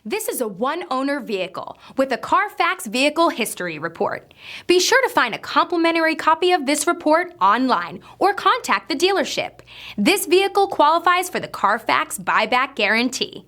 This is a one-owner vehicle with a CARFAX Vehicle History Report. Be sure to find a complimentary copy of this report online or contact the dealership. This vehicle qualifies for the CARFAX Buyback Guarantee.